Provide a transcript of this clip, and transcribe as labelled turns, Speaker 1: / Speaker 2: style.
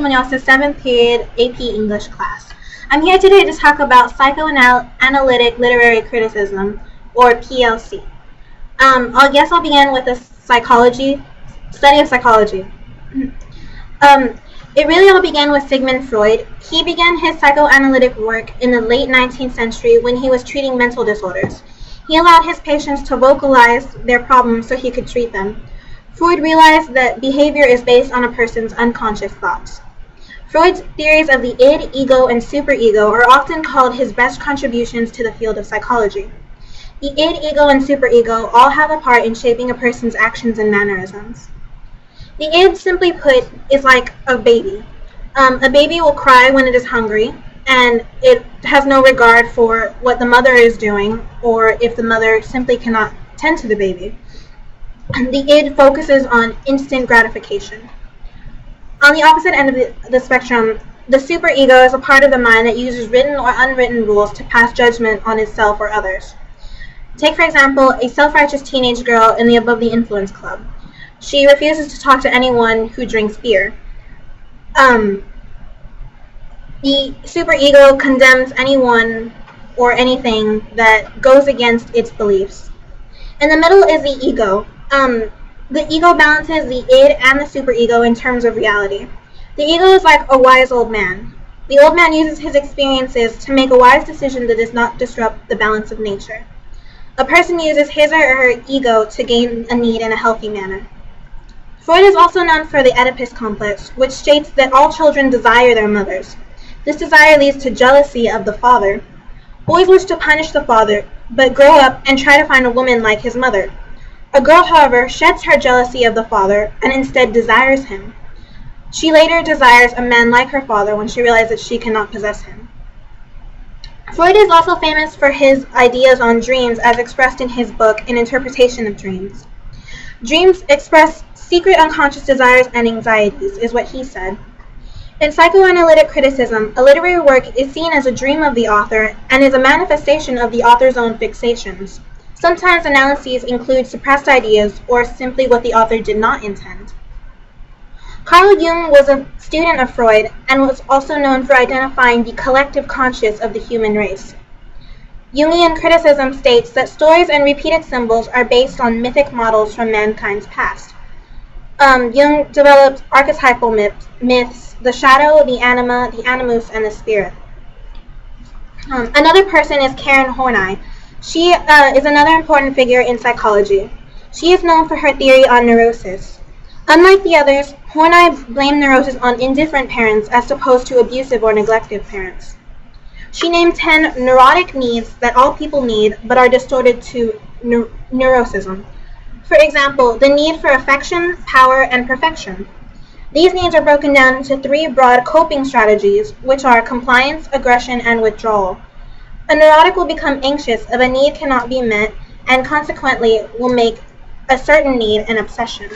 Speaker 1: Munoz's 7th period AP English class. I'm here today to talk about Psychoanalytic Literary Criticism, or PLC. I'll begin with the study of psychology. It really all began with Sigmund Freud. He began his psychoanalytic work in the late 19th century when he was treating mental disorders. He allowed his patients to vocalize their problems so he could treat them. Freud realized that behavior is based on a person's unconscious thoughts. Freud's theories of the id, ego, and superego are often called his best contributions to the field of psychology. The id, ego, and superego all have a part in shaping a person's actions and mannerisms. The id, simply put, is like a baby. A baby will cry when it is hungry, and it has no regard for what the mother is doing, or if the mother simply cannot tend to the baby. The id focuses on instant gratification. On the opposite end of the spectrum, the superego is a part of the mind that uses written or unwritten rules to pass judgment on itself or others. Take, for example, a self-righteous teenage girl in the Above the Influence Club. She refuses to talk to anyone who drinks beer. The superego condemns anyone or anything that goes against its beliefs. In the middle is the ego. The ego balances the id and the superego in terms of reality. The ego is like a wise old man. The old man uses his experiences to make a wise decision that does not disrupt the balance of nature. A person uses his or her ego to gain a need in a healthy manner. Freud is also known for the Oedipus complex, which states that all children desire their mothers. This desire leads to jealousy of the father. Boys wish to punish the father, but grow up and try to find a woman like his mother. A girl, however, sheds her jealousy of the father and instead desires him. She later desires a man like her father when she realizes she cannot possess him. Freud is also famous for his ideas on dreams as expressed in his book, An Interpretation of Dreams. Dreams express secret unconscious desires and anxieties, is what he said. In psychoanalytic criticism, a literary work is seen as a dream of the author and is a manifestation of the author's own fixations. Sometimes analyses include suppressed ideas or simply what the author did not intend. Carl Jung was a student of Freud and was also known for identifying the collective conscious of the human race. Jungian criticism states that stories and repeated symbols are based on mythic models from mankind's past. Jung developed archetypal myths, the shadow, the anima, the animus, and the spirit. Another person is Karen Horney. She is another important figure in psychology. She is known for her theory on neurosis. Unlike the others, Horney blamed neurosis on indifferent parents as opposed to abusive or neglective parents. She named 10 neurotic needs that all people need but are distorted to neurosism. For example, the need for affection, power, and perfection. These needs are broken down into 3 broad coping strategies, which are compliance, aggression, and withdrawal. A neurotic will become anxious if a need cannot be met and consequently will make a certain need an obsession.